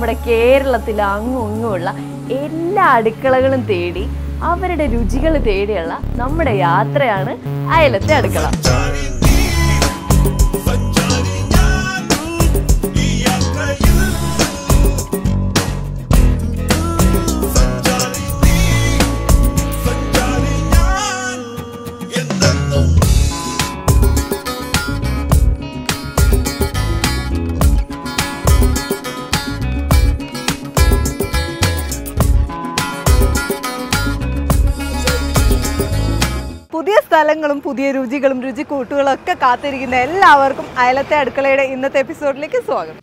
നമ്മുടെ കേരളത്തിൽ അങ്ങും ഇങ്ങുമുള്ള എല്ലാ അടുക്കളകളും തേടി അവരുടെ രുചികൾ തേടിയുള്ള നമ്മുടെ യാത്രയാണ് അയലത്തെ അടുക്കള. പുതിയ സ്ഥലങ്ങളും പുതിയ രുചികളും രുചിക്കൂട്ടുകളും ഒക്കെ കാത്തിരിക്കുന്ന എല്ലാവർക്കും അയലത്തെ അടുക്കളയുടെ ഇന്നത്തെ എപ്പിസോഡിലേക്ക് സ്വാഗതം.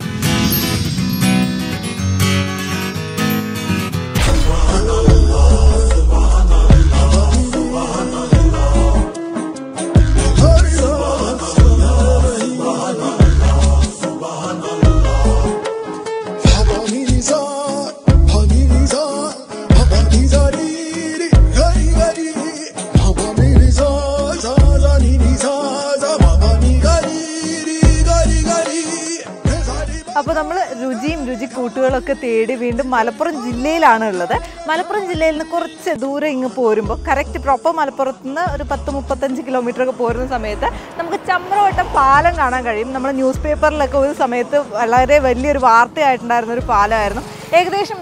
അപ്പോൾ നമ്മൾ രുചിയും രുചിക്കൂട്ടുകളൊക്കെ തേടി വീണ്ടും മലപ്പുറം ജില്ലയിലാണ് ഉള്ളത്. മലപ്പുറം ജില്ലയിൽ നിന്ന് കുറച്ച് ദൂരം ഇങ്ങ് പോരുമ്പോൾ കറക്റ്റ് പ്രോപ്പർ മലപ്പുറത്ത് നിന്ന് ഒരു 10-35 കിലോമീറ്റർ ഒക്കെ പോരുന്ന സമയത്ത് നമുക്ക് ചമ്രവട്ടം പാലം കാണാൻ കഴിയും. നമ്മൾ ന്യൂസ് പേപ്പറിലൊക്കെ ഒരു സമയത്ത് വളരെ വലിയൊരു വാർത്തയായിട്ടുണ്ടായിരുന്ന ഒരു പാലമായിരുന്നു. ഏകദേശം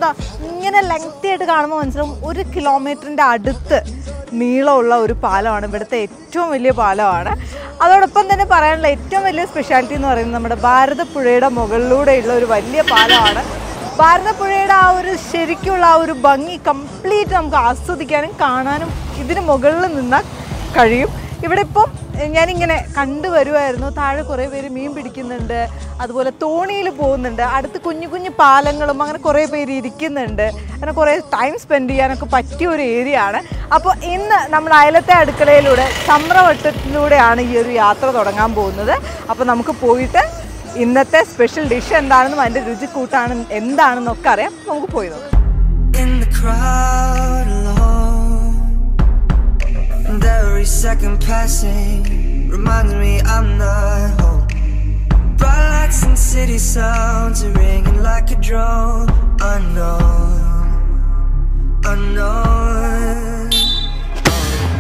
ഇങ്ങനെ ലെങ്തി ആയിട്ട് കാണുമ്പോൾ മനസ്സിലാവും 1 കിലോമീറ്ററിൻ്റെ അടുത്ത് നീളമുള്ള ഒരു പാലമാണ്. ഇവിടുത്തെ ഏറ്റവും വലിയ പാലമാണ്. അതോടൊപ്പം തന്നെ പറയാനുള്ള ഏറ്റവും വലിയ സ്പെഷ്യാലിറ്റി എന്ന് പറയുന്നത് നമ്മുടെ ഭാരതപ്പുഴയുടെ മുകളിലൂടെയുള്ള ഒരു വലിയ പാലമാണ്. ഭാരതപ്പുഴയുടെ ആ ഒരു ശരിക്കുള്ള ആ ഒരു ഭംഗി കംപ്ലീറ്റ് നമുക്ക് ആസ്വദിക്കാനും കാണാനും ഇതിന് മുകളിൽ നിന്നാൽ കഴിയും. ഇവിടെ ഇപ്പം ഞാനിങ്ങനെ കണ്ടുവരുമായിരുന്നു, താഴെ കുറേ പേര് മീൻ പിടിക്കുന്നുണ്ട്, അതുപോലെ തോണിയിൽ പോകുന്നുണ്ട്, അടുത്ത് കുഞ്ഞു കുഞ്ഞു പാലങ്ങളും അങ്ങനെ കുറേ പേര് ഇരിക്കുന്നുണ്ട്. അങ്ങനെ കുറേ ടൈം സ്പെൻഡ് ചെയ്യാനൊക്കെ പറ്റിയ ഒരു ഏരിയ ആണ്. അപ്പോൾ ഇന്ന് നമ്മൾ അയലത്തെ അടുക്കളയിലൂടെ ചമ്രവട്ടത്തിലൂടെയാണ് ഈ ഒരു യാത്ര തുടങ്ങാൻ പോകുന്നത്. അപ്പോൾ നമുക്ക് പോയിട്ട് ഇന്നത്തെ സ്പെഷ്യൽ ഡിഷ് എന്താണെന്നും അതിൻ്റെ രുചിക്കൂട്ടാണ് എന്താണെന്നൊക്കെ അറിയാം. നമുക്ക് പോയി നോക്കാം. And every second passing reminds me I'm not home. Bright lights and city sounds are ringing like a drone. Unknown, unknown.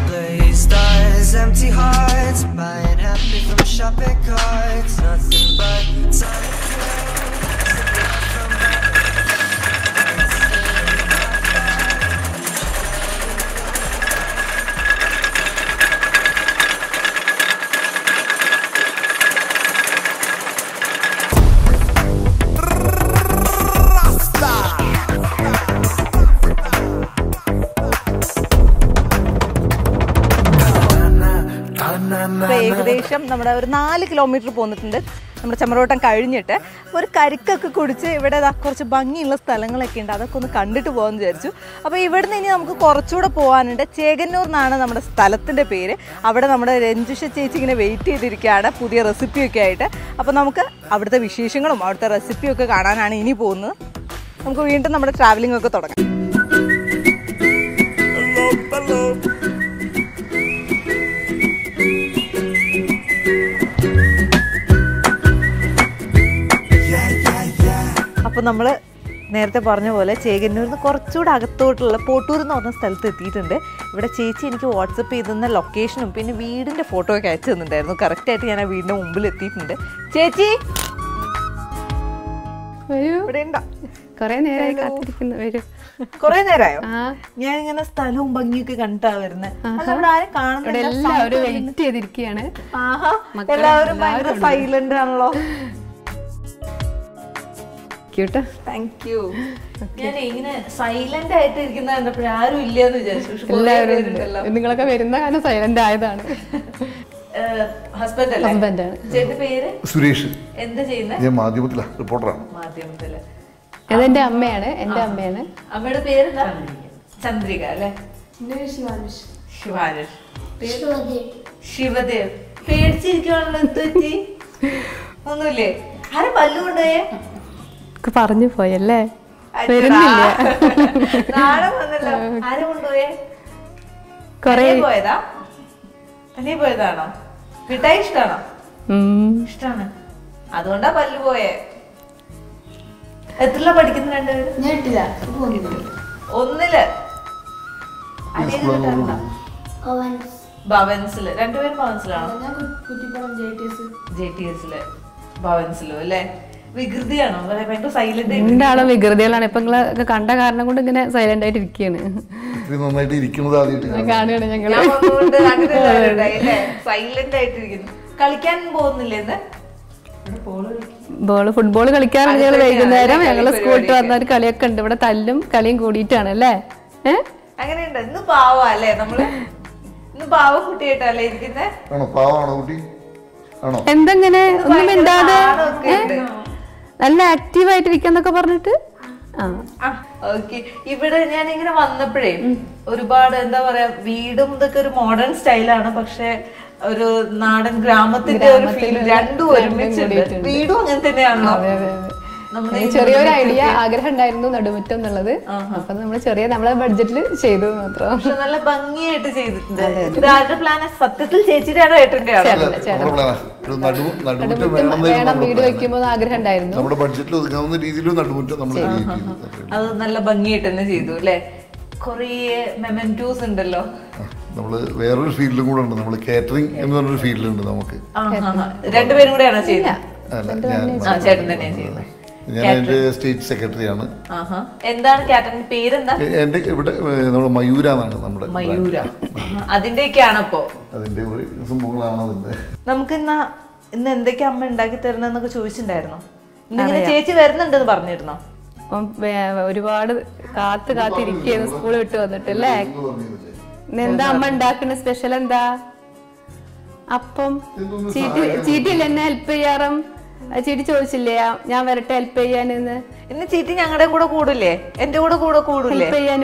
Blazed stars, empty hearts, buying happy from shopping carts. Nothing but time. ഏകദേശം നമ്മുടെ ഒരു 4 kilometre പോന്നിട്ടുണ്ട് നമ്മുടെ ചമ്രവട്ടം കഴിഞ്ഞിട്ട്. ഒരു കരിക്കൊക്കെ കുടിച്ച് ഇവിടെ കുറച്ച് ഭംഗിയുള്ള സ്ഥലങ്ങളൊക്കെ ഉണ്ട്, അതൊക്കെ ഒന്ന് കണ്ടിട്ട് പോകാമെന്ന് വിചാരിച്ചു. അപ്പോൾ ഇവിടുന്ന് ഇനി നമുക്ക് കുറച്ചുകൂടെ പോകാനുണ്ട്. ചേകന്നൂർ എന്നാണ് നമ്മുടെ സ്ഥലത്തിൻ്റെ പേര്. അവിടെ നമ്മുടെ രഞ്ജുഷ ചേച്ചി ഇങ്ങനെ വെയിറ്റ് ചെയ്തിരിക്കുകയാണ് പുതിയ റെസിപ്പിയൊക്കെ ആയിട്ട്. അപ്പോൾ നമുക്ക് അവിടുത്തെ വിശേഷങ്ങളും അവിടുത്തെ റെസിപ്പിയൊക്കെ കാണാനാണ് ഇനി പോകുന്നത്. നമുക്ക് വീണ്ടും നമ്മുടെ ട്രാവലിംഗ് ഒക്കെ തുടങ്ങാം. അപ്പോൾ നമ്മൾ നേരത്തെ പറഞ്ഞ പോലെ ചേകന്നൂരിൽ നിന്ന് കുറച്ചുകൂടെ അകത്തോട്ടുള്ള പോട്ടൂർ എന്ന് പറഞ്ഞ സ്ഥലത്ത് എത്തിയിട്ടുണ്ട്. ഇവിടെ ചേച്ചി എനിക്ക് വാട്സപ്പ് ചെയ്തുന്ന ലൊക്കേഷനും പിന്നെ വീടിൻ്റെ ഫോട്ടോ ഒക്കെ അയച്ചു തന്നിട്ടുണ്ടായിരുന്നു. കറക്റ്റായിട്ട് ഞാൻ ആ വീടിൻ്റെ മുമ്പിൽ എത്തിയിട്ടുണ്ട്. ചേച്ചി ഇവിടെ ഉണ്ടോ? കൊറേ നേരമായി കാത്തിരിക്കുന്നു. വരൂ. കൊറേ നേരമായോ? ഞാനിങ്ങനെ സ്ഥലവും ഭംഗിയൊക്കെ കണ്ടിട്ടാ വരുന്നത്. ആരും കാണുന്നില്ല, എല്ലാവരും വെയിറ്റ് ചെയ്തിരിക്കുകയാണ്. എല്ലാവരും ഭയങ്കര സൈലന്റ് ആണല്ലോ. Thank you. ഞാൻ ഇങ്ങനെ സൈലന്റ് ആയിട്ട് ഇരിക്കുന്ന കണ്ടപ്പോൾ ആരും ഇല്ലെന്ന് വിചാരിച്ചു. നിങ്ങളൊക്കെ വരുന്ന കാരണം സൈലന്റ് ആയതാണ്. ഹസ്ബൻഡ് അല്ലേ? ഹസ്ബൻഡാണ്. ചേട്ടന്റെ പേര്? സുരേഷ്. എന്താ ചെയ്യുന്നത്? ഞാൻ മാധ്യമത്തില റിപ്പോർട്ടറാണ്. മാധ്യമത്തില്. അതെന്റെ അമ്മയാണ്. എന്റെ അമ്മയാണ്. അമ്മയുടെ പേരെന്താ? ചന്ദ്രിക അല്ലേ? ശിവാനുഷ്. ശിവാനുഷ്. ശിവദേവ്. പേടിച്ചിരിക്കുവാണല്ലോ. എന്തുപറ്റി? ഒന്നുമില്ലേ? ആരെ പല്ലു കൊണ്ടുപോയേ? പറഞ്ഞു പോയല്ലേ? വരുന്നില്ല. നാളെ വന്നല്ലോ. ആരെ കൊണ്ടുപോയേ? പോയതാ? തനിയെ പോയതാണോ? മിഠായി ഇഷ്ടാണോ? ഇഷ്ടാണ്. അതുകൊണ്ടാ പല്ല് പോയേ. എത്രല്ല പഠിക്കുന്ന രണ്ടുപേരും? ഞാൻ ഇട്ടില്ല ഒന്നില് ഭവൻസില്. രണ്ടുപേരും ഭവൻസിലാണോ? JTS-ല് ഭവൻസിലോ അല്ലേ? വികൃതിയാണോ? ഭയങ്കര സൈലന്റ് രണ്ടാളും വികൃതികളാണ്. ഇപ്പൊ നിങ്ങളൊക്കെ കണ്ട കാരണം കൊണ്ട് ഇങ്ങനെ സൈലന്റ് ആയിട്ട് ഇരിക്കുകയാണ്. നന്നായിട്ട് ഇരിക്കുന്നത് കാണുകയാണ് ഞങ്ങള്. സൈലന്റ് ആയിട്ടിരിക്കുന്നു. കളിക്കാൻ പോകുന്നില്ലേ? ഫുട്ബോൾ കളിക്കാറുണ്ട് ഞങ്ങള് വൈകുന്നേരം. ഞങ്ങള് സ്കൂളിൽ വന്ന ഒരു കളിയൊക്കെ ഉണ്ട്. ഇവിടെ തല്ലും കളിയും കൂടിയിട്ടാണ് അല്ലേ? അങ്ങനെയുണ്ട്. ഇന്ന് പാവാ അല്ലേ? നമ്മള് ഇന്ന് പാവ കുട്ടിയായിട്ടല്ലേ ഇരിക്കുന്നേ? എന്തെങ്ങനെ ഒന്നും മിണ്ടാതെ നല്ല ആക്റ്റീവ് ആയിട്ടിരിക്കാന്നൊക്കെ പറഞ്ഞിട്ട്. ഇവിടെ ഞാൻ ഇങ്ങനെ വന്നപ്പോഴേ ഒരുപാട് എന്താ പറയാ, വീടും ഇതൊക്കെ ഒരു മോഡേൺ സ്റ്റൈലാണ്. പക്ഷെ ഒരു നാടൻ ഗ്രാമത്തിന്റെ ഒരു ഫീൽ രണ്ടും ഒരുമിച്ചുണ്ട്. വീടും അങ്ങനെ തന്നെയാണോ? ചെറിയൊരു ഐഡിയ ആഗ്രഹം ഉണ്ടായിരുന്നു നടുമുറ്റം എന്നുള്ളത്. അപ്പൊ നമ്മള് നമ്മളെ ബഡ്ജറ്റിൽ ചെയ്തു മാത്രം. പക്ഷെ നല്ല ഭംഗിയായിട്ട് ചെയ്തിട്ടുണ്ട്. ഇത് ആരുടെ പ്ലാൻ? സത്യത്തിൽ ചേച്ചിയുടെ ആണോ ഏട്ടന്റെ ആണോ? വേണം വീട് വെക്കുമ്പോ ആഗ്രഹം ഉണ്ടായിരുന്നു. നമ്മുടെ ബഡ്ജറ്റിൽ ഒതുങ്ങാവുന്ന രീതിയിൽ നടുമുറ്റം നമ്മൾ അത് നല്ല ഭംഗിയായിട്ട് തന്നെ ചെയ്തു അല്ലെ? കൊറേ മെമന്റോസ് ഉണ്ടല്ലോ. നമ്മള് വേറൊരു ഫീൽഡിലും കൂടെ ഉണ്ട്. നമ്മള് കാറ്ററിംഗ് എന്ന് പറഞ്ഞൊരു ഫീൽഡിലുണ്ട് നമുക്ക്. രണ്ടുപേരും കൂടെയാണോ ചെയ്യുന്നത്? ചേട്ടൻ തന്നെയാണ് ചെയ്യുന്നത്. ഞാൻ എന്റെ സ്റ്റേറ്റ് സെക്രട്ടറിയാണ്. എന്താണ് കാറ്ററിംഗ് പേരെന്താ? എന്റെ ഇവിടെ നമ്മുടെ മയൂര എന്നാണ് നമ്മുടെ മയൂര. അതിന്റെയൊക്കെയാണ് അപ്പോ അതിന്റെ സംഭവങ്ങളാണ് അതിന്റെ. നമുക്ക് ഇന്ന് എന്തൊക്കെ അമ്മ ഉണ്ടാക്കി തരുന്നൊക്കെ ചോദിച്ചിട്ടുണ്ടായിരുന്നോ? ഇന്നിങ്ങനെ ചേച്ചി വരുന്നുണ്ടെന്ന് പറഞ്ഞിരുന്നോ? ഒരുപാട് കാത്തിരിക്കുന്നു സ്കൂൾ വിട്ട് വന്നിട്ട് അല്ലേ? എന്താ അമ്മ ഉണ്ടാക്കുന്ന സ്പെഷ്യൽ? എന്താ അപ്പം? ചീറ്റില്ല എന്നെ ഹെൽപ്പ് ചെയ്യാറും. ചീറ്റി ചോദിച്ചില്ലേ ഞാൻ വരട്ടെ ഹെൽപ്പ് ചെയ്യാനെന്ന്? ഇന്ന് ചീറ്റി ഞങ്ങളുടെ കൂടെ കൂടില്ലേ? എന്റെ കൂടെ കൂടില്ലേ? ഹെൽപ്പ് ചെയ്യാൻ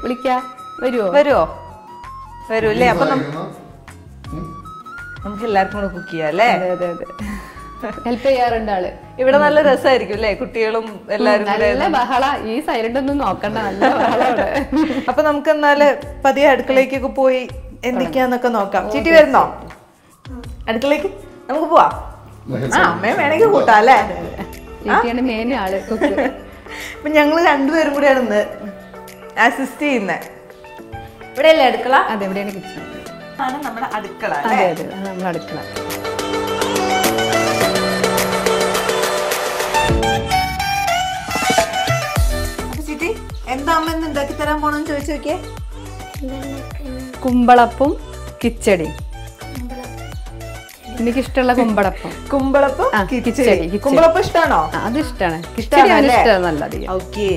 വിളിക്കാ വരുവോ? വരൂല്ലേ? അപ്പൊ നമുക്ക് എല്ലാവർക്കും കൂടെ കുക്ക് ചെയ്യാം അല്ലേ? അതെ ഹെൽപ്പ് ചെയ്യാറുണ്ട് ആള്. ഇവിടെ നല്ല രസമായിരിക്കും അല്ലേ? കുട്ടികളും എല്ലാരും നല്ല ബഹള. ഈ സൈലന്റ് ഒന്നും നോക്കണ്ട, നല്ല ബഹളമാണ്. അപ്പൊ നമുക്ക് എന്നാല് പതിയെ അടുക്കളേക്കൊക്കെ പോയി എന്തൊക്കെയാന്നൊക്കെ നോക്കാം. ചീറ്റി വരുന്നോ അടുക്കളേക്ക്? നമുക്ക് പോവാ. അമ്മയെ വേണമെങ്കിൽ കൂട്ടാ അല്ലേ? മെയിൻ ആള്. അപ്പൊ ഞങ്ങള് രണ്ടുപേരും കൂടെയാണ് ഇന്ന് അസിസ്റ്റ് ചെയ്യുന്നത്. ഇവിടെയല്ലേ അടുക്കള? അതെ, എവിടെയാണ് കിച്ചൺ. ആണ് നമ്മുടെ അടുക്കള. അതെ നമ്മുടെ അടുക്കള. എന്താ അമ്മ ഇന്ന് ഉണ്ടാക്കി തരാൻ പോണെന്ന് ചോദിച്ചു നോക്കിയേ. കുമ്പളപ്പും കിച്ചടിയും. എനിക്കിഷ്ടമുള്ള കുമ്പളപ്പം. കുമ്പളപ്പം ഇഷ്ടാണോ? അത് ഇഷ്ടമാണ്. കിച്ചടി. ഓക്കെ.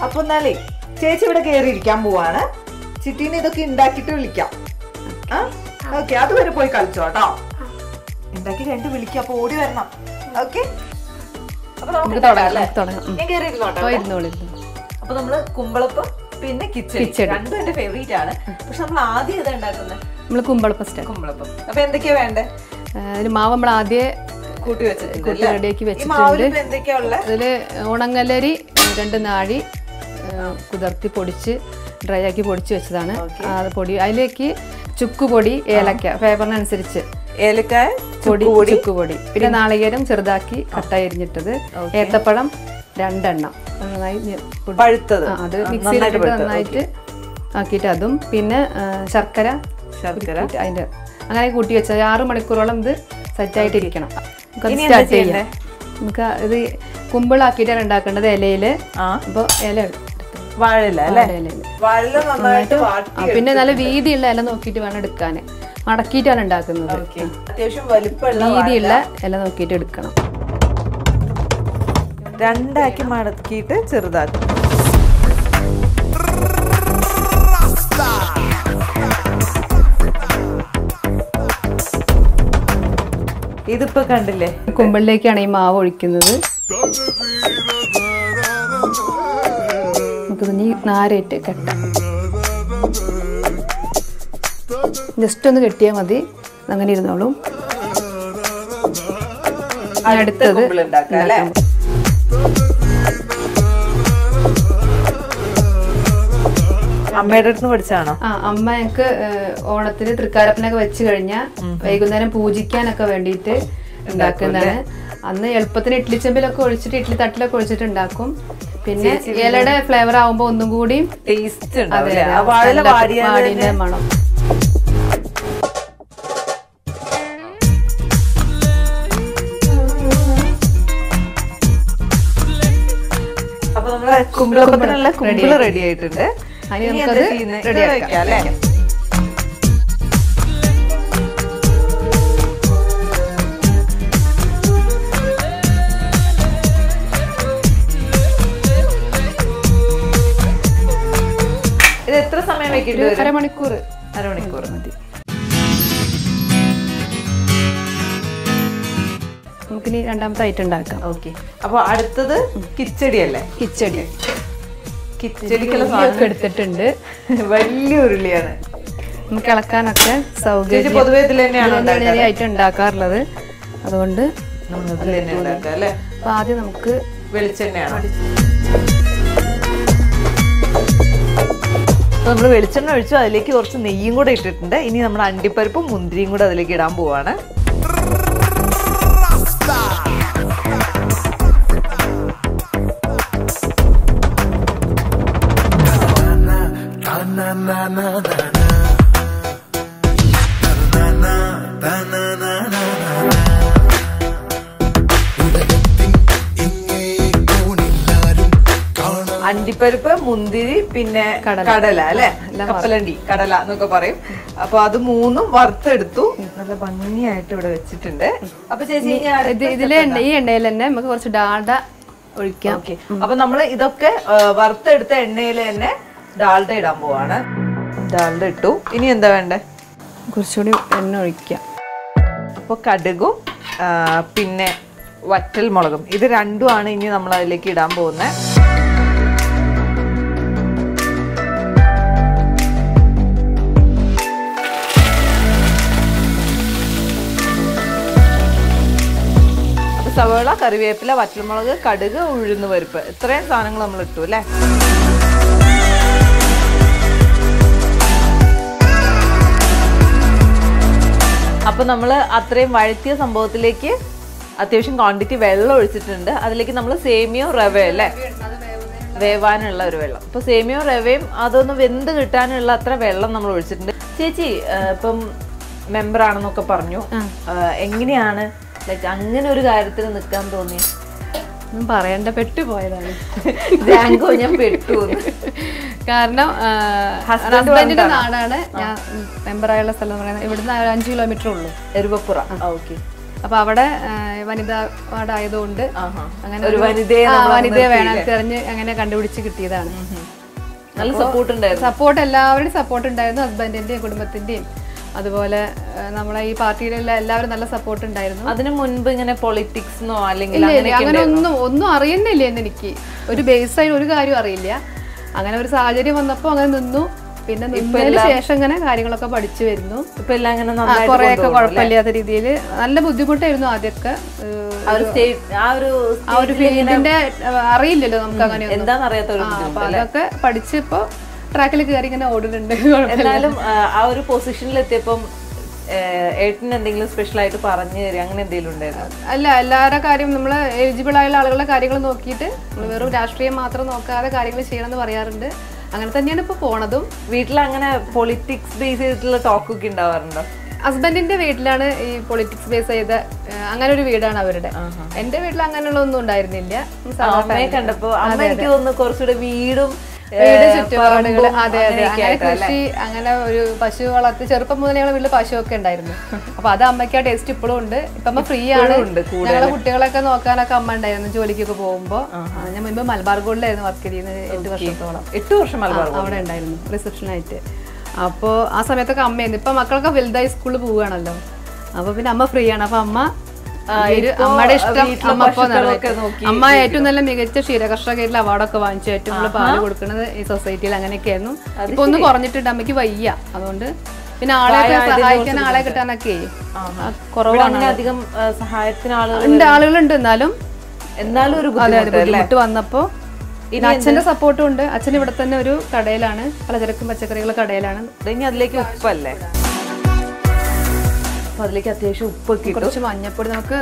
അപ്പൊ എന്നാലേ ചേച്ചി ഇവിടെ കയറി ഇരിക്കാൻ പോവാണ്. ചിറ്റീനെ ഇതൊക്കെ ഉണ്ടാക്കിട്ട് വിളിക്കാം. ഓക്കെ, അതുവരെ പോയി കളിച്ചോ കേട്ടോ. ഉണ്ടാക്കി രണ്ട് വിളിക്കാം. അപ്പൊ ഓടി വരണം. ഓക്കെ, അപ്പൊ നമുക്ക് ഞാൻ കയറിയിരുന്നോട്ടെ. അപ്പൊ നമ്മള് കുമ്പളപ്പം പിന്നെ കിച്ചടി രണ്ടും എന്റെ ഫേവറേറ്റ് ആണ്. പക്ഷെ നമ്മൾ ആദ്യം ഏതാ ഉണ്ടാക്കുന്നത്? നമ്മള് കുമ്പളപ്പം. കുമ്പളപ്പം. അപ്പൊ എന്തൊക്കെയാ വേണ്ടേ? ഒരു മാവ് നമ്മൾ ആദ്യം കൂട്ടി റെഡിയാക്കി വെച്ചിട്ടുണ്ട്. എന്തൊക്കെയാ ഉള്ളത്? അതില് ഉണങ്ങലരി 2 നാഴി കുതിർത്തി പൊടിച്ച് ഡ്രൈ ആക്കി പൊടിച്ച് വെച്ചതാണ്. അത് പൊടി അതിലേക്ക് ചുക്കുപൊടി, ഏലക്ക ഫ്ലേവറിനനുസരിച്ച് ഏലക്കായ പൊടി, ചുക്കുപൊടി, പിന്നെ നാളികേരം ചെറുതാക്കി കട്ടായി അരിഞ്ഞിട്ടത്, ഏത്തപ്പഴം 2 എണ്ണം നന്നായി പഴുത്തത്, അത് മിക്സിയിലിട്ട് നന്നായിട്ട് ആക്കിയിട്ട് അതും, പിന്നെ ശർക്കര അതിന്റെ അങ്ങനെ കൂട്ടി വെച്ചത് 6 മണിക്കൂറോളം ഇത് സെറ്റായിട്ടിരിക്കണം. സ്റ്റാർട്ട് ചെയ്യാം. നമുക്ക് ഇത് കുമ്പിളാക്കിയിട്ടാണ് ഉണ്ടാക്കേണ്ടത് ഇലയില്. അപ്പൊ ഇല വാഴയില പിന്നെ നല്ല വീതിയുള്ള ഇല നോക്കിയിട്ട് വേണം എടുക്കാന്. മടക്കിയിട്ടാണ് ഉണ്ടാക്കുന്നത്. അത്യാവശ്യം വലിപ്പമുള്ള വീതിയുള്ള ഇല നോക്കിയിട്ട് എടുക്കണം. 2 ആക്കി മടക്കിയിട്ട് ചെറുതാക്കി. ഇതിപ്പോ കണ്ടില്ലേ? കുമ്പിളിലേക്കാണ് ഈ മാവ് ഒഴിക്കുന്നത്. നമുക്ക് ഇനി നാരയിട്ട് കെട്ടാം. ജസ്റ്റ് ഒന്ന് കെട്ടിയാൽ മതി. അങ്ങനെ ഇരുന്നോളും. അടുത്തത് അമ്മയുടെ അടുത്ത് പഠിച്ചാണോ? അമ്മ ഞങ്ങക്ക് ഓണത്തിന് തൃക്കാലപ്പനൊക്കെ വെച്ച് കഴിഞ്ഞാൽ വൈകുന്നേരം പൂജിക്കാനൊക്കെ വേണ്ടിയിട്ട് ഉണ്ടാക്കുന്നതാണ്. അന്ന് എളുപ്പത്തിന് ഇഡ്ലി ചെമ്പിലൊക്കെ ഒഴിച്ചിട്ട് ഇഡ്ലി തട്ടിലൊക്കെ ഒഴിച്ചിട്ട് ഉണ്ടാക്കും. പിന്നെ ഇലയുടെ ഫ്ലേവർ ആവുമ്പോ ഒന്നും കൂടി ടേസ്റ്റ് വാടിന്റെ മണം. അപ്പൊ നമ്മളെ കുമ്പിളപ്പത്തിനുള്ള കുമ്പിള് റെഡി ആയിട്ടുണ്ട്. അതിന് നമുക്കത് റെഡിയാക്കാം അല്ലേ? ഇത് എത്ര സമയം വെക്കേണ്ടി വരും? അരമണിക്കൂർ മതി. നമുക്കിനി രണ്ടാമത്തെ ഐറ്റം ഉണ്ടാക്കാം. ഓക്കെ. അപ്പൊ അടുത്തത് കിച്ചടി അല്ലേ? കിച്ചടി കിച്ചടിക്കുള്ള ഒക്കെ എടുത്തിട്ടുണ്ട്. വലിയ ഉരുളിയാണ്. നമുക്ക് ഇളക്കാനൊക്കെ സൗകര്യം. പൊതുവെ ഇതിൽ തന്നെയാണ് ഐറ്റം ഉണ്ടാക്കാറുള്ളത്. അതുകൊണ്ട് ഇതിൽ തന്നെ ഉണ്ടാക്കുക അല്ലേ? അപ്പൊ ആദ്യം നമുക്ക് വെളിച്ചെണ്ണയാണ്. നമ്മൾ വെളിച്ചെണ്ണ ഒഴിച്ചു, അതിലേക്ക് കുറച്ച് നെയ്യും കൂടെ ഇട്ടിട്ടുണ്ട്. ഇനി നമ്മൾ അണ്ടിപ്പരിപ്പും മുന്തിരിയും കൂടെ അതിലേക്ക് ഇടാൻ പോവാണ്. അണ്ടിപ്പരിപ്പ്, മുന്തിരി, പിന്നെ കടല അല്ലെ, കപ്പലണ്ടി കടല എന്നൊക്കെ പറയും. അപ്പൊ അത് മൂന്നും വറുത്തെടുത്തു. നല്ല ഭംഗിയായിട്ട് ഇവിടെ വെച്ചിട്ടുണ്ട്. അപ്പൊ ചേച്ചി ഈ എണ്ണയിൽ തന്നെ നമുക്ക് കുറച്ച് ഡാൽഡ ഒഴിക്കാം. ഓക്കെ. അപ്പൊ നമ്മള് ഇതൊക്കെ വറുത്തെടുത്ത എണ്ണയിൽ തന്നെ ഡാൽഡ ഇടാൻ പോവാണ്. ഡാൽഡ ഇട്ടു. ഇനി എന്താ വേണ്ടേ? കുറച്ചുകൂടി എണ്ണ ഒഴിക്കാം. അപ്പൊ കടുകും പിന്നെ വറ്റൽ മുളകും, ഇത് രണ്ടുമാണ് ഇനി നമ്മൾ അതിലേക്ക് ഇടാൻ പോകുന്നത്. സവോള, കറിവേപ്പില, വറ്റൽമുളക്, കടുക്, ഉഴുന്ന് പരിപ്പ്, ഇത്രയും സാധനങ്ങൾ നമ്മൾ ഇട്ടു അല്ലേ? അപ്പൊ നമ്മൾ അത്രയും വഴറ്റിയ സംഭവത്തിലേക്ക് അത്യാവശ്യം ക്വാണ്ടിറ്റി വെള്ളം ഒഴിച്ചിട്ടുണ്ട്. അതിലേക്ക് നമ്മൾ സേമിയോ റവ അല്ലേ, വേവാനുള്ള ഒരു വെള്ളം. അപ്പൊ സേമിയോ റവയും അതൊന്ന് വെന്ത് കിട്ടാനുള്ള അത്ര വെള്ളം നമ്മൾ ഒഴിച്ചിട്ടുണ്ട്. ചേച്ചി ഇപ്പം മെമ്പർ ആണെന്നൊക്കെ പറഞ്ഞു, എങ്ങനെയാണ് അങ്ങനെ ഒരു കാര്യത്തിൽ നിൽക്കാൻ തോന്നി? പറയണ്ട, പെട്ടുപോയതാണ്. ജാങ്കോ ഞാൻ പെട്ടു. കാരണം ഹസ്ബൻഡിന്റെ നാടാണ്, ഞാൻ മെമ്പറായുള്ള സ്ഥലം എന്ന് പറയുന്നത് ഇവിടുന്ന് 5 കിലോമീറ്റർ ഉള്ളൂ, എരുവപ്പുറ. ഓക്കെ. അപ്പൊ അവിടെ വനിതാ വാർഡായതുകൊണ്ട് അങ്ങനെ ഒരു വനിതയെ വേണം തെരഞ്ഞ് അങ്ങനെ കണ്ടുപിടിച്ച് കിട്ടിയതാണ്. നല്ല സപ്പോർട്ട് ഉണ്ടായിരുന്നു. സപ്പോർട്ട് എല്ലാവരുടെയും സപ്പോർട്ട് ഉണ്ടായിരുന്നു, ഹസ്ബൻഡിന്റെയും കുടുംബത്തിന്റെയും. അതുപോലെ നമ്മളെ ഈ പാർട്ടിയിലുള്ള എല്ലാവരും നല്ല സപ്പോർട്ട് ഉണ്ടായിരുന്നു. അതിനു മുൻപ് ഇങ്ങനെ പൊളിറ്റിക്സോ അല്ലെങ്കിൽ അങ്ങനെ ഒന്നും അറിയുന്നില്ല എന്ന് എനിക്ക്. ഒരു ബേസായി ഒരു കാര്യം അറിയില്ല. അങ്ങനെ ഒരു സാഹചര്യം വന്നപ്പോ അങ്ങനെ നിന്നു. പിന്നെ നിന്നതിന് ശേഷം ഇങ്ങനെ കാര്യങ്ങളൊക്കെ പഠിച്ചു വരുന്നു. ഇപ്പൊ എല്ലാം ഇങ്ങനെ കുറെയൊക്കെ കുഴപ്പമില്ലാത്ത രീതിയിൽ. നല്ല ബുദ്ധിമുട്ടായിരുന്നു ആദ്യമൊക്കെ. ആ ഒരു ഫീൽഡിന്റെ അറിയില്ലല്ലോ നമുക്ക്, അങ്ങനെ എന്താണെന്നറിയാത്ത. അപ്പൊ അതൊക്കെ പഠിച്ചിപ്പോ ട്രാക്കിൽ കയറി ഇങ്ങനെ ഓടുന്നുണ്ട്. എന്നാലും ആ ഒരു പൊസിഷനിൽ എത്തിയപ്പം ഏട്ടന് എന്തെങ്കിലും സ്പെഷ്യൽ ആയിട്ട് പറഞ്ഞു തരിക അങ്ങനെ എന്തെങ്കിലും ഉണ്ടായിരുന്നു? അല്ല, എല്ലാവരുടെ കാര്യം നമ്മൾ എലിജിബിൾ ആയുള്ള ആളുകളുടെ കാര്യങ്ങൾ നോക്കിയിട്ട് നമ്മൾ വെറും രാഷ്ട്രീയം മാത്രം നോക്കാതെ കാര്യങ്ങൾ ചെയ്യണമെന്ന് പറയാറുണ്ട്. അങ്ങനെ തന്നെയാണ് ഇപ്പൊ പോണതും. വീട്ടിൽ അങ്ങനെ പൊളിറ്റിക്സ് ബേസ് ചെയ്തിട്ടുള്ള ടോക്കൊക്കെ ഉണ്ടാവാറുണ്ടോ? ഹസ്ബൻഡിന്റെ വീട്ടിലാണ് ഈ പൊളിറ്റിക്സ് ബേസ് ചെയ്ത അങ്ങനെ ഒരു വീടാണ് അവരുടെ. എന്റെ വീട്ടിൽ അങ്ങനെയുള്ള ഒന്നും ഉണ്ടായിരുന്നില്ല. അമ്മയെ കണ്ടപ്പോ അമ്മ എനിക്ക് തോന്നുന്നു കുറച്ചുകൂടെ വീടും ചുറ്റുപാടുകൾ. അതെ അതെ, അങ്ങനെ കൃഷി, അങ്ങനെ ഒരു പശു വളർത്തി ചെറുപ്പം മുതൽ ഞങ്ങളുടെ വീട്ടിൽ പശുവൊക്കെ ഉണ്ടായിരുന്നു. അപ്പൊ അത് അമ്മയ്ക്ക് ആ ടേസ്റ്റ് ഇപ്പോഴും ഉണ്ട്. ഇപ്പൊ അമ്മ ഫ്രീ ആണ്. ഞങ്ങളെ കുട്ടികളൊക്കെ നോക്കാനൊക്കെ അമ്മ ഉണ്ടായിരുന്നു ജോലിക്കൊക്കെ പോകുമ്പോ. ഞാൻ മുൻപ് മലബാർ ഗോൾഡിലായിരുന്നു വർക്ക് ചെയ്യുന്നത് 8 വർഷത്തോളം. 8 വർഷം അവിടെ ഉണ്ടായിരുന്നു റിസപ്ഷനായിട്ട്. അപ്പോൾ ആ സമയത്തൊക്കെ അമ്മയായിരുന്നു. ഇപ്പൊ മക്കളൊക്കെ വലുതായി സ്കൂളിൽ പോവുകയാണല്ലോ. അപ്പൊ പിന്നെ അമ്മ ഫ്രീ ആണ്. അപ്പൊ അമ്മയുടെ ഇഷ്ടം അമ്മ ഏറ്റവും നല്ല മികച്ച ക്ഷീരകർഷകരിൽ അവാർഡൊക്കെ വാങ്ങിച്ചു. ഏറ്റവും കൂടുതൽ പാല് കൊടുക്കുന്നത് ഈ സൊസൈറ്റിയിൽ. അങ്ങനെയൊക്കെ ആയിരുന്നു. ഇപ്പൊ ഒന്ന് കുറഞ്ഞിട്ടുണ്ട്, അമ്മയ്ക്ക് വയ്യ. അതുകൊണ്ട് പിന്നെ ആളെയൊക്കെ സഹായിക്കാൻ ആളെ കിട്ടാനൊക്കെ കുറവാണ്. അധികം സഹായത്തിന് ആളുകളുണ്ട്. എന്നാലും ഒരു ബുദ്ധിമുട്ട് വന്നപ്പോ അച്ഛന്റെ സപ്പോർട്ടും ഉണ്ട്. അച്ഛൻ ഇവിടെ തന്നെ ഒരു കടയിലാണ്, പലചരക്കും പച്ചക്കറികളുടെ കടയിലാണ്. ഇനി അതിലേക്ക് ഉപ്പല്ലേ? അപ്പൊ അതിലേക്ക് അത്യാവശ്യം ഉപ്പൊക്കെ ഇട്ടു. കുറച്ച് മഞ്ഞപ്പൊടി, നമുക്ക്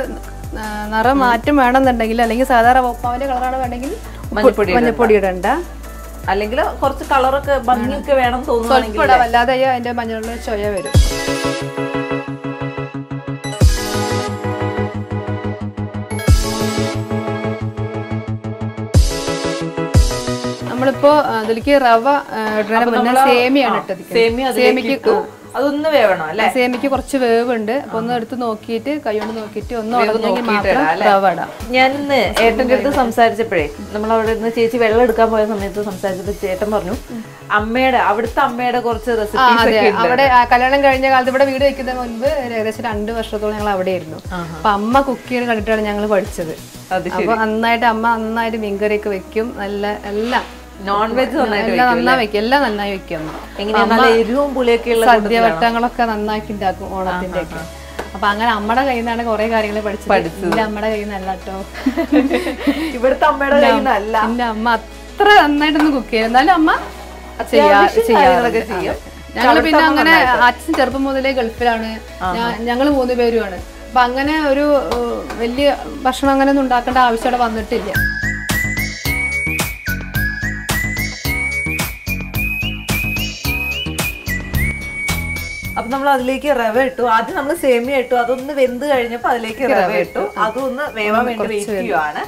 നിറം മാറ്റം വേണമെന്നുണ്ടെങ്കിൽ, അല്ലെങ്കിൽ സാധാരണ ഉപ്പാവിന്റെ കളറാണ് വേണമെങ്കിൽ മഞ്ഞപ്പൊടി ഇടണ്ട, അല്ലെങ്കിൽ കുറച്ച് കളറൊക്കെ ഭംഗിയൊക്കെ വേണം തോന്നുന്നു. അല്ലാതെ അതിന്റെ മഞ്ഞളുടെ ചൊയ വരും. നമ്മളിപ്പോ അതിലേക്ക് റവ ഇടുന്നതിന് മുന്നേ സേമിയാണ് ഇട്ടത്. സേമിക്ക് അതൊന്ന് വേവണം അല്ലെ? സേമിക്ക് കുറച്ച് വേവുണ്ട്. അപ്പൊ ഒന്ന് എടുത്ത് നോക്കിയിട്ട് കൈകൊണ്ട് നോക്കിയിട്ട് ഒന്ന് ഉടനെങ്കിൽ മാത്രം റവ ഇടാം. ഞാൻ ഇന്ന് ഏട്ടൻ്റെ അടുത്ത് സംസാരിച്ചപ്പോഴേ, നമ്മൾ അവിടെ നിന്ന് ചേച്ചി വെള്ളം എടുക്കാൻ പോയ സമയത്ത് സംസാരിച്ചപ്പോൾ ചേട്ടൻ പറഞ്ഞു അവിടുത്തെ അമ്മയുടെ കുറച്ച് റെസിപ്പീസ്. അവിടെ കല്യാണം കഴിഞ്ഞ കാലത്ത് ഇവിടെ വീട് വെക്കുന്നതിന് മുൻപ് ഏകദേശം 2 വർഷത്തോളം ഞങ്ങൾ അവിടെ ആയിരുന്നു. അപ്പൊ അമ്മ കുക്ക് ചെയ്യുന്നത് കണ്ടിട്ടാണ് ഞങ്ങൾ പഠിച്ചത്. അപ്പൊ നന്നായിട്ട് അമ്മ നന്നായിട്ട് മീൻകറിയൊക്കെ വെക്കും. നല്ല എല്ലാം നോൺ വെജ് നന്നായി വെക്കും, എല്ലാം നന്നായി വെക്കും. എരിവും പുളിയൊക്കെയുള്ള സദ്യവട്ടങ്ങളൊക്കെ നന്നാക്കി ഉണ്ടാക്കും ഓണത്തിന്റെ ഒക്കെ. അപ്പൊ അങ്ങനെ അമ്മയുടെ കയ്യിൽ നിന്നാണ് കുറെ കാര്യങ്ങൾ പഠിച്ചത്. അമ്മയുടെ കയ്യിൽ നിന്നല്ല കേട്ടോ, ഇവിടുത്തെ അമ്മയുടെ കയ്യിൽ നിന്നല്ല. എന്റെ അമ്മ അത്ര നന്നായിട്ടൊന്നും കുക്ക് ചെയ്യും, എന്നാലും അമ്മ ചെയ്യാറൊക്കെ ചെയ്യും. ഞങ്ങള് പിന്നെ അങ്ങനെ അച്ഛൻ ചെറുപ്പം മുതലേ ഗൾഫിലാണ്, ഞങ്ങള് 3 പേരുമാണ്. അപ്പൊ അങ്ങനെ ഒരു വലിയ ഭക്ഷണം അങ്ങനെ ഒന്നും ഉണ്ടാക്കേണ്ട ആവശ്യം അവിടെ വന്നിട്ടില്ല. അപ്പൊ നമ്മൾ അതിലേക്ക് റവ ഇട്ടു. ആദ്യം നമ്മൾ സേമിയ ഇട്ടു, അതൊന്ന് വെന്ത് കഴിഞ്ഞപ്പോ അതിലേക്ക് റവ ഇട്ടു. അതൊന്ന് വേവാൻ വേണ്ടി വെയിറ്റ് ചെയ്യുവാണ്.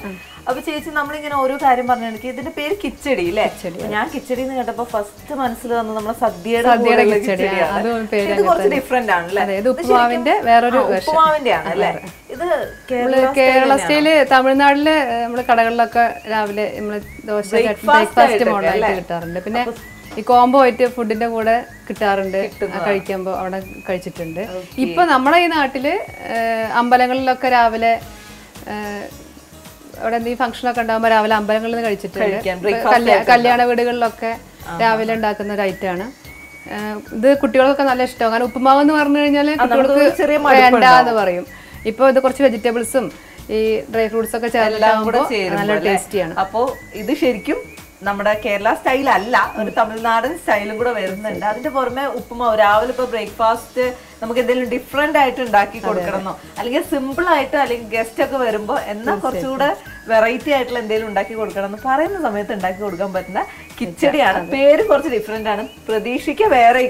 അപ്പൊ ചേച്ചി നമ്മളിങ്ങനെ ഓരോ കാര്യം പറഞ്ഞു, എനിക്ക് ഇതിന്റെ പേര് കിച്ചടി അല്ലേ? ഞാൻ കിച്ചടി എന്ന് കേട്ടപ്പോ ഫസ്റ്റ് മനസ്സിൽ വന്നത് നമ്മളെ സദ്യയുടെ കുറച്ച് ഡിഫറെന്റ് ആണല്ലേ? ഉപ്പുമാവിന്റെ ആണ് അല്ലേ? ഇത് കേരള സ്റ്റൈല്. തമിഴ്നാട്ടിലെ നമ്മള് കടകളിലൊക്കെ രാവിലെ നമ്മള് ദോശ ബ്രേക്ക്ഫാസ്റ്റ് മോഡലായിട്ട് കിട്ടാറുണ്ട്. പിന്നെ ഈ കോംബോ ആയിട്ട് ഫുഡിന്റെ കൂടെ കിട്ടാറുണ്ട്, കഴിക്കുമ്പോ അവിടെ കഴിച്ചിട്ടുണ്ട്. ഇപ്പൊ നമ്മളെ ഈ നാട്ടില് അമ്പലങ്ങളിലൊക്കെ രാവിലെ അവിടെ എന്തെങ്കിലും ഫംഗ്ഷനൊക്കെ ഉണ്ടാകുമ്പോ രാവിലെ അമ്പലങ്ങളിൽ നിന്ന് കഴിച്ചിട്ടുണ്ട്. കല്യാണ വീടുകളിലൊക്കെ രാവിലെ ഉണ്ടാക്കുന്ന ഒരു ഐറ്റമാണ് ഇത്. കുട്ടികൾക്കൊക്കെ നല്ല ഇഷ്ടമാണ്. കാരണം ഉപ്പുമാവ് എന്ന് പറഞ്ഞു കഴിഞ്ഞാല് കുട്ടികൾക്ക് വേണ്ടാന്ന് പറയും. ഇപ്പൊ ഇത് കുറച്ച് വെജിറ്റബിൾസും ഈ ഡ്രൈ ഫ്രൂട്ട്സ് ഒക്കെ ചേർത്തിട്ടാകുമ്പോൾ നല്ല ടേസ്റ്റിയാണ്. അപ്പോ ഇത് ശരിക്കും നമ്മുടെ കേരള സ്റ്റൈൽ അല്ല, ഒരു തമിഴ്നാടൻ സ്റ്റൈലും കൂടെ വരുന്നുണ്ട്. അതിന്റെ പുറമെ ഉപ്പുമാവ് രാവിലെ ഇപ്പൊ ബ്രേക്ക്ഫാസ്റ്റ് നമുക്ക് എന്തെങ്കിലും ഡിഫറെന്റ് ആയിട്ട് ഉണ്ടാക്കി കൊടുക്കണമെന്നോ, അല്ലെങ്കിൽ സിമ്പിൾ ആയിട്ട്, അല്ലെങ്കിൽ ഗസ്റ്റ് ഒക്കെ വരുമ്പോ എന്നാൽ കുറച്ചുകൂടെ വെറൈറ്റി ആയിട്ടുള്ള എന്തെങ്കിലും ഉണ്ടാക്കി കൊടുക്കണം എന്ന് പറയുന്ന സമയത്ത് ഉണ്ടാക്കി കൊടുക്കാൻ പറ്റുന്ന കിച്ചടിയാണ്. പേര് കുറച്ച് ഡിഫറെന്റ് ആണ്, പ്രതീക്ഷിക്ക വേറെ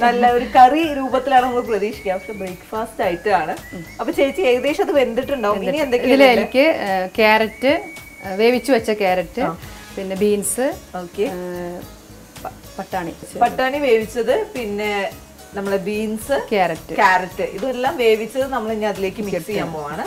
നല്ല ഒരു കറി രൂപത്തിലാണ് നമ്മൾ പ്രതീക്ഷിക്കുക, പക്ഷെ ബ്രേക്ക്ഫാസ്റ്റ് ആയിട്ടാണ്. അപ്പൊ ചേച്ചി ഏകദേശം അത് വെന്തിട്ടുണ്ടാവും. ഇനി എന്തൊക്കെയാണ്? എനിക്ക് ക്യാരറ്റ്, വേവിച്ചു വെച്ച ക്യാരറ്റ്, പിന്നെ ബീൻസ്, പട്ടാണി വേവിച്ചത്, പിന്നെ നമ്മളെ ബീൻസ്, ക്യാരറ്റ് ഇതെല്ലാം വേവിച്ചത് നമ്മൾ ഇനി അതിലേക്ക് മിക്സ് ചെയ്യാൻ പോവാണ്.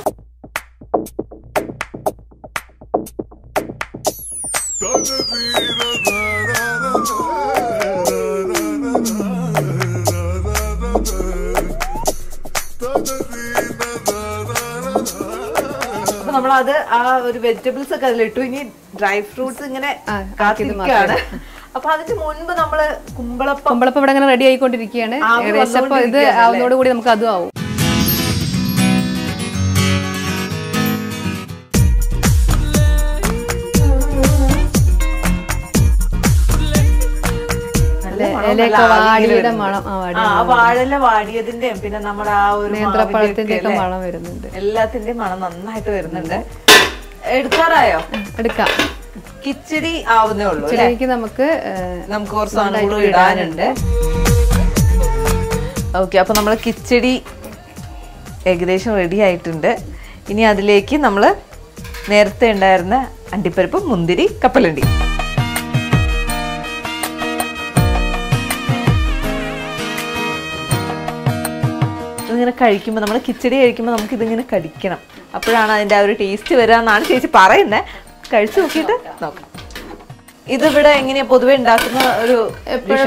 അപ്പൊ നമ്മളത് ആ ഒരു വെജിറ്റബിൾസ് ഒക്കെ അതിലിട്ടു. ഇനി ഡ്രൈ ഫ്രൂട്ട്സ് ഇങ്ങനെ കാത്തിരിക്കുകയാണ്. അപ്പൊ അതിന് മുൻപ് നമ്മള് കുമ്പളപ്പം ഇവിടെ ഇങ്ങനെ റെഡി ആയിക്കൊണ്ടിരിക്കുകയാണ്. ഏകദേശം ഇത് ആവുന്നതോടുകൂടി നമുക്ക് അതും ആവും. വാഴല വാടിയതിന്റെയും പിന്നെ നമ്മുടെ ആ ഒരു നേന്ത്രപ്പഴത്തിന്റെ ഒക്കെ മണം വരുന്നുണ്ട്. എല്ലാത്തിന്റെയും മണം നന്നായിട്ട് വരുന്നുണ്ട്. എടുക്കാറായോ? എടുക്കാം. കിച്ചടി ആവുന്നേ ഉള്ളൂ. നമുക്ക് കുറച്ച് സാധനങ്ങൾ ഇടാനുണ്ട്. ഓക്കെ, അപ്പൊ നമ്മള് കിച്ചടി ഏകദേശം റെഡി ആയിട്ടുണ്ട്. ഇനി അതിലേക്ക് നമ്മൾ നേരത്തെ ഉണ്ടായിരുന്ന അണ്ടിപ്പരിപ്പ്, മുന്തിരി, കപ്പലണ്ടി ഇങ്ങനെ കഴിക്കുമ്പോൾ, നമ്മൾ കിച്ചടി കഴിക്കുമ്പോൾ നമുക്ക് ഇതിങ്ങനെ കടിക്കണം. അപ്പോഴാണ് അതിൻ്റെ ആ ഒരു ടേസ്റ്റ് വരിക എന്നാണ് ചേച്ചി പറയുന്നത്. കഴിച്ചു നോക്കിയിട്ട് നോക്കാം. ഇതിവിടെ എങ്ങനെയാ പൊതുവെ ഉണ്ടാക്കുന്ന ഒരു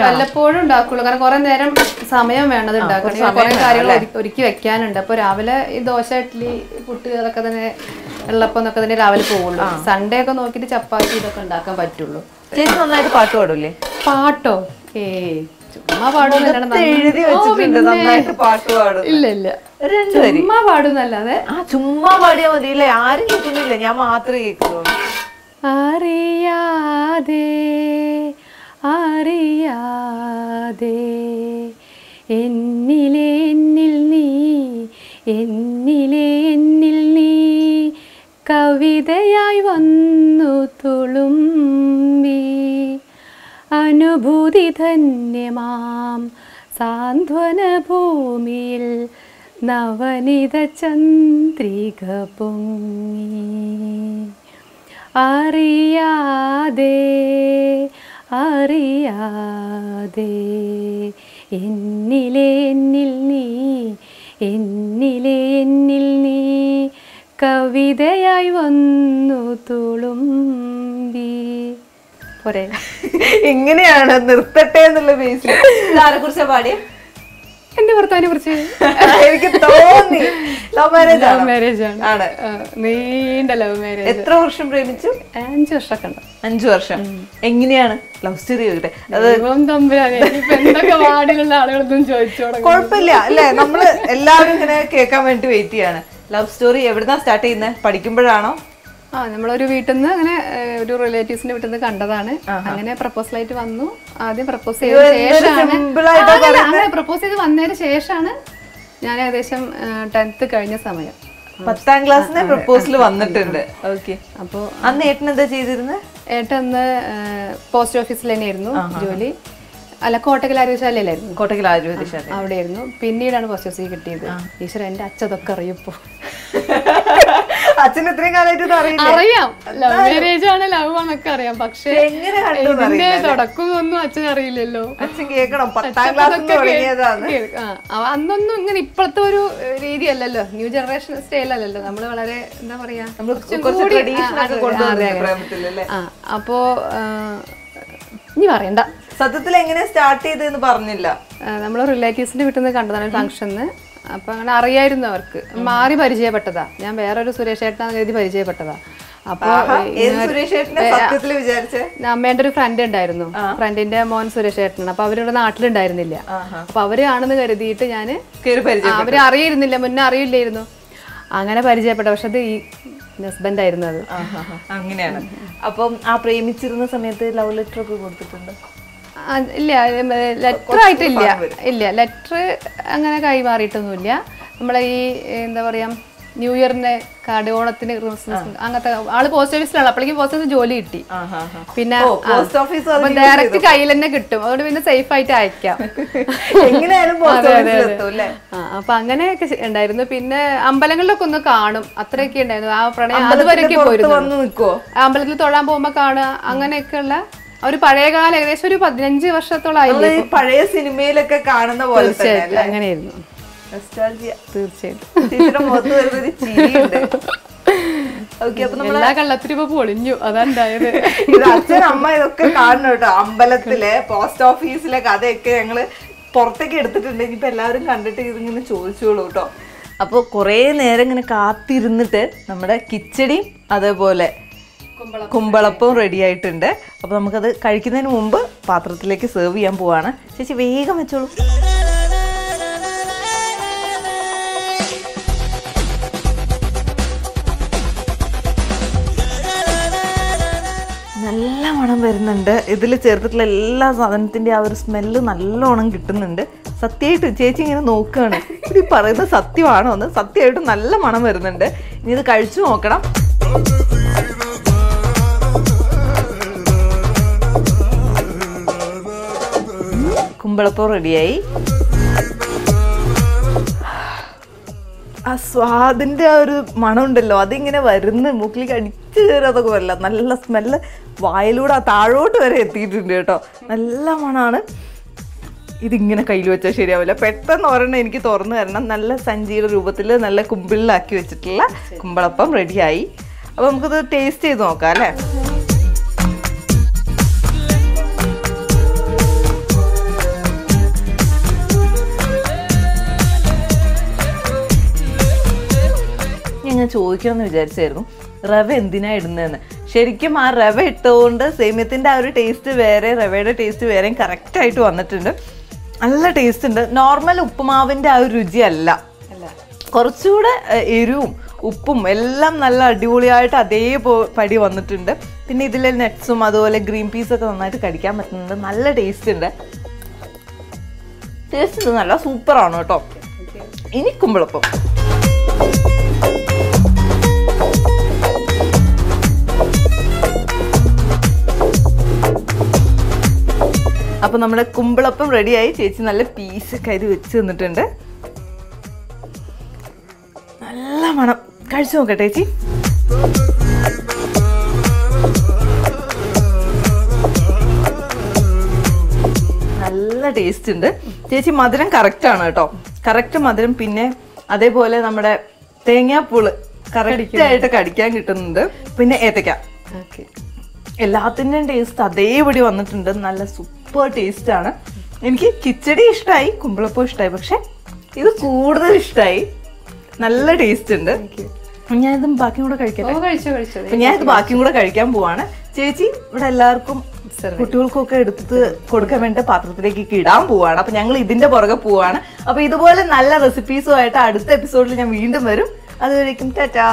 വല്ലപ്പോഴും ഉണ്ടാക്കുള്ളൂ. കാരണം കുറെ നേരം സമയം വേണ്ടത് ഉണ്ടാക്കണം, കുറെ കാര്യങ്ങൾ ഒരുക്കി വെക്കാനുണ്ട്. അപ്പൊ രാവിലെ ഈ ദോശ, ഇഡ്ഡലി, പുട്ട് അതൊക്കെ തന്നെ, വെള്ളപ്പം എന്നൊക്കെ തന്നെ രാവിലെ പോകുള്ളൂ. സൺഡേ ഒക്കെ നോക്കിയിട്ട് ചപ്പാത്തി ഇതൊക്കെ ഉണ്ടാക്കാൻ പറ്റുള്ളൂ. ചേച്ചി നന്നായിട്ട് പാട്ട് പാടൂലേ? പാട്ടോ? ചുമ്മാ പാടും. ഇല്ല ഇല്ല, ചുമ്മാ പാടുന്നല്ലാതെ. ചുമ്മാ പാടിയാ മതിയില്ലേ? ആരും കേൾക്കുന്നില്ല, ഞാൻ മാത്രമേ കേൾക്കുള്ളൂ. അറിയാതെ അറിയാതെ എന്നിൽ നീ എന്നിൽ നീ കവിതയായി വന്നു തുളുമ്പി അനുഭൂതി ധന്യമാം സാന്ത്വന ഭൂമിയിൽ നവനിത ചന്ദ്രിക പൊങ്ങി അറിയാതെ എന്നിൽ നീ കവിതയായി വന്നു തുളുമ്പി. പോരെ? എങ്ങനെയാണ് നിർത്തട്ടെ എന്നുള്ള ബേസിൽ ആരെ കുറിച്ചാ പാടിയ? എന്റെ ഭർത്താവിനെ കുറിച്ച് എനിക്ക് തോന്നി ലവ് മാരേജ് ആണ്. നീണ്ട ലവ് മാരേജ്. എത്ര വർഷം പ്രേമിച്ചു? 5 വർഷമൊക്കെ ഉണ്ട്. 5 വർഷം. എങ്ങനെയാണ് ലവ് സ്റ്റോറി ചോദിക്കട്ടെ? എന്തൊക്കെ വാർഡിലുള്ള ആളുകളൊന്നും ചോദിച്ചോളാം. കുഴപ്പമില്ല അല്ലെ, നമ്മള് എല്ലാവരും ഇങ്ങനെ കേൾക്കാൻ വേണ്ടി വെയിറ്റ് ചെയ്യാണ്. ലവ് സ്റ്റോറി എവിടുന്നാ സ്റ്റാർട്ട് ചെയ്യുന്നത്? പഠിക്കുമ്പോഴാണോ? നമ്മളൊരു വീട്ടിൽ നിന്ന് അങ്ങനെ ഒരു റിലേറ്റീവ്സിന്റെ വീട്ടിൽ നിന്ന് കണ്ടതാണ്. അങ്ങനെ പ്രപ്പോസൽ ആയിട്ട് വന്നു. ആദ്യം പ്രപ്പോസ് ചെയ്ത ശേഷമാണ് പ്രപ്പോസ് ചെയ്ത് വന്നതിന് ശേഷമാണ് ഞാൻ ഏകദേശം 10th കഴിഞ്ഞ സമയം 10th ക്ലാസ്സിന് പ്രപ്പോസൽ വന്നിട്ടുണ്ട്. ഓക്കെ. അപ്പൊ അന്ന് ഏട്ടൻ എന്താ ചെയ്തിരുന്നത്? ഏട്ടൻ അന്ന് പോസ്റ്റ് ഓഫീസിൽ തന്നെയായിരുന്നു ജോലി. അല്ല, കോട്ടക്കൽ ആരോഗ്യശാലയിലായിരുന്നു. കോട്ടക്കൽ ആരോഗ്യശാല അവിടെയായിരുന്നു. പിന്നീടാണ് പോസ്റ്റ് ഓഫീസിൽ കിട്ടിയത്. ഈശ്വര, എന്റെ അച്ഛതൊക്കെ അറിയപ്പോ. അച്ഛൻ ഇത്രയും കാലമായിട്ട് അറിയാം, ലവ് മാരേജ് ആണ്, ലവ് ആണൊക്കെ അറിയാം. പക്ഷെ ഇതിന്റെ തുടക്കമൊന്നും അച്ഛൻ അറിയില്ലല്ലോ. അച്ഛൻ കേൾക്കണം, 10th ക്ലാസ്സിൽ തുടങ്ങിയതാണ്. അന്നൊന്നും ഇങ്ങനെ ഇപ്പോഴത്തെ ഒരു രീതി അല്ലല്ലോ, ന്യൂ ജനറേഷൻ സ്റ്റൈൽ അല്ലല്ലോ. നമ്മള് വളരെ എന്താ പറയാ, അപ്പോ ഇനി പറയണ്ട. സത്യത്തിൽ എങ്ങനെ സ്റ്റാർട്ട് ചെയ്തെന്ന് പറഞ്ഞില്ല. നമ്മള് റിലേറ്റീവ്സിന്റെ വീട്ടിൽ നിന്ന് കണ്ടതാണ് ഫംഗ്ഷന്. അപ്പൊ അങ്ങനെ അറിയായിരുന്നു അവർക്ക്. മാറി പരിചയപ്പെട്ടതാ. ഞാൻ വേറൊരു സുരേഷ് ഏട്ടനാന്ന് കരുതി പരിചയപ്പെട്ടതാ. അപ്പൊ അമ്മേന്റെ ഒരു ഫ്രണ്ട് ഉണ്ടായിരുന്നു. ഫ്രണ്ടിന്റെ മോൻ സുരേഷ് ഏട്ടനാണ്. അപ്പൊ അവരുടെ നാട്ടിലുണ്ടായിരുന്നില്ല. അപ്പൊ അവര് ആണെന്ന് കരുതിയിട്ട് ഞാന് അവരെ അറിയിരുന്നില്ല, മുന്നേ അറിയില്ലായിരുന്നു. അങ്ങനെ പരിചയപ്പെട്ട. പക്ഷെ അത് ഈ ഹസ്ബൻഡ് ആയിരുന്നു അത്. അങ്ങനെയാണ്. അപ്പം ആ പ്രേമിച്ചിരുന്ന സമയത്ത് ലവ് ലെറ്റർ ഒക്കെ കൊടുത്തിട്ടുണ്ട്? ഇല്ല, ലെറ്റർ ആയിട്ടില്ല. ഇല്ല, ലെറ്റർ അങ്ങനെ കൈമാറിയിട്ടൊന്നുമില്ല. നമ്മളെ ഈ എന്താ പറയാ, ന്യൂ ഇയറിന്റെ കാർഡ്, ഓണത്തിന്, ക്രിസ്മസ്, അങ്ങനത്തെ. ആള് പോസ്റ്റ് ഓഫീസിലാണ്. അപ്പോഴേക്കും പോസ്റ്റ് ഓഫീസിൽ ജോലി കിട്ടി. പിന്നെ ഡയറക്റ്റ് കയ്യിൽ തന്നെ കിട്ടും. അതുകൊണ്ട് പിന്നെ സേഫ് ആയിട്ട് അയക്കാം. അപ്പൊ അങ്ങനെയൊക്കെ ഉണ്ടായിരുന്നു. പിന്നെ അമ്പലങ്ങളിലൊക്കെ ഒന്ന് കാണും, അത്രയൊക്കെ ഉണ്ടായിരുന്നു. ആ പ്രണയം അതുവരെയൊക്കെ പോയിരുന്നു. അമ്പലത്തിൽ തൊഴാൻ പോകുമ്പോ കാണുക, അങ്ങനെയൊക്കെ ഉള്ള ഒരു പഴയകാല, ഏകദേശം ഒരു 15 വർഷത്തോളായില്ലേ പഴയ സിനിമയിലൊക്കെ കാണുന്ന പോലെ. അങ്ങനെയായിരുന്നു. തീർച്ചയായിട്ടും എല്ലാ കള്ളത്തിരിപ്പോ പൊളിഞ്ഞു. അതാണ്ടായത്. ഇത് അച്ഛൻ അമ്മ ഇതൊക്കെ കാണണം കേട്ടോ. അമ്പലത്തിലെ, പോസ്റ്റ് ഓഫീസിലെ കഥയൊക്കെ ഞങ്ങള് പുറത്തേക്ക് എടുത്തിട്ടുണ്ട്. ഇനിയിപ്പോ എല്ലാവരും കണ്ടിട്ട് ഇതിങ്ങനെ ചോദിച്ചോളൂ കേട്ടോ. അപ്പൊ കൊറേ നേരം ഇങ്ങനെ കാത്തിരുന്നിട്ട് നമ്മുടെ കിച്ചടിയും അതേപോലെ കുമ്പളപ്പവും റെഡി ആയിട്ടുണ്ട്. അപ്പൊ നമുക്കത് കഴിക്കുന്നതിന് മുമ്പ് പാത്രത്തിലേക്ക് സെർവ് ചെയ്യാൻ പോവാണ്. ചേച്ചി വേഗം വെച്ചോളൂ. നല്ല മണം വരുന്നുണ്ട്. ഇതിൽ ചേർത്തിട്ടുള്ള എല്ലാ സാധനത്തിൻ്റെ ആ ഒരു സ്മെല്ല് നല്ലോണം കിട്ടുന്നുണ്ട്. സത്യമായിട്ട് ചേച്ചി ഇങ്ങനെ നോക്കുകയാണ്, ഇത് പറയുന്നത് സത്യമാണോ എന്ന്. സത്യമായിട്ട് നല്ല മണം വരുന്നുണ്ട്. ഇനി ഇത് കഴിച്ചു നോക്കണം. കുമ്പളപ്പം റെഡിയായി. ആ സ്വാദിൻ്റെ ആ ഒരു മണം ഉണ്ടല്ലോ, അതിങ്ങനെ വരുന്ന മൂക്കിലേക്ക് അടിച്ചു കയറാതൊക്കെ വരില്ല. നല്ല സ്മെല്ല് വായിലൂടെ താഴോട്ട് വരെ എത്തിയിട്ടുണ്ട് കേട്ടോ. നല്ല മണമാണ്. ഇതിങ്ങനെ കയ്യിൽ വെച്ചാൽ ശരിയാവില്ല. പെട്ടെന്ന് ഒരെണ്ണം എനിക്ക് തുറന്നു തരണം. നല്ല സഞ്ചിയുടെ രൂപത്തിൽ നല്ല കുമ്പിളിലാക്കി വെച്ചിട്ടുള്ള കുമ്പളപ്പം റെഡിയായി. അപ്പോൾ നമുക്കത് ടേസ്റ്റ് ചെയ്ത് നോക്കാം അല്ലേ. ഞാൻ ചോദിക്കണമെന്ന് വിചാരിച്ചായിരുന്നു, റവ എന്തിനാ ഇടുന്നതെന്ന്. ശരിക്കും ആ റവ ഇട്ടുകൊണ്ട് സേമിയത്തിൻ്റെ ആ ഒരു ടേസ്റ്റ് വേറെ, റവയുടെ ടേസ്റ്റ് വേറെയും കറക്റ്റായിട്ട് വന്നിട്ടുണ്ട്. നല്ല ടേസ്റ്റ് ഉണ്ട്. നോർമൽ ഉപ്പുമാവിൻ്റെ ആ ഒരു രുചിയല്ല, കുറച്ചുകൂടെ എരിവും ഉപ്പും എല്ലാം നല്ല അടിപൊളിയായിട്ട് അതേപടി വന്നിട്ടുണ്ട്. പിന്നെ ഇതിലെ നട്ട്സും അതുപോലെ ഗ്രീൻ പീസൊക്കെ നന്നായിട്ട് കഴിക്കാൻ പറ്റുന്നുണ്ട്. നല്ല ടേസ്റ്റ് ഉണ്ട്. ടേസ്റ്റ് നല്ല സൂപ്പറാണ് കേട്ടോ. ഇനി കുമ്പളപ്പം അപ്പൊ നമ്മുടെ കുമ്പിളപ്പം റെഡിയായി. ചേച്ചി നല്ല പീസൊക്കെ അരി വെച്ച് തന്നിട്ടുണ്ട്. നല്ല മണം. കഴിച്ചു നോക്കട്ടെ ചേച്ചി. നല്ല ടേസ്റ്റ് ഉണ്ട് ചേച്ചി. മധുരം കറക്റ്റ് ആണ് കേട്ടോ, കറക്റ്റ് മധുരം. പിന്നെ അതേപോലെ നമ്മുടെ തേങ്ങാപ്പൂള് കറക്റ്റ് ആയിട്ട് കടിക്കാൻ കിട്ടുന്നുണ്ട്. പിന്നെ ഏത്തക്ക, എല്ലാത്തിൻ്റെയും ടേസ്റ്റ് അതേപടി വന്നിട്ടുണ്ട്. നല്ല സൂപ്പർ ടേസ്റ്റ് ആണ്. എനിക്ക് കിച്ചടി ഇഷ്ടമായി, കുമ്പിളപ്പം ഇഷ്ടമായി, പക്ഷെ ഇത് കൂടുതൽ ഇഷ്ടമായി. നല്ല ടേസ്റ്റ് ഉണ്ട്. ഞാനിതും ബാക്കിയും കൂടെ കഴിക്കട്ടെ. ഞാനിത് ബാക്കിയും കൂടെ കഴിക്കാൻ പോവാണ്. ചേച്ചി ഇവിടെ എല്ലാവർക്കും കുട്ടികൾക്കൊക്കെ എടുത്ത് കൊടുക്കാൻ വേണ്ടി പാത്രത്തിലേക്ക് ഇടാൻ പോവാണ്. അപ്പൊ ഞങ്ങൾ ഇതിന്റെ പുറകെ പോവാണ്. അപ്പൊ ഇതുപോലെ നല്ല റെസിപ്പീസുമായിട്ട് അടുത്ത എപ്പിസോഡിൽ ഞാൻ വീണ്ടും വരും. അതുവരേക്കും ടാറ്റാ.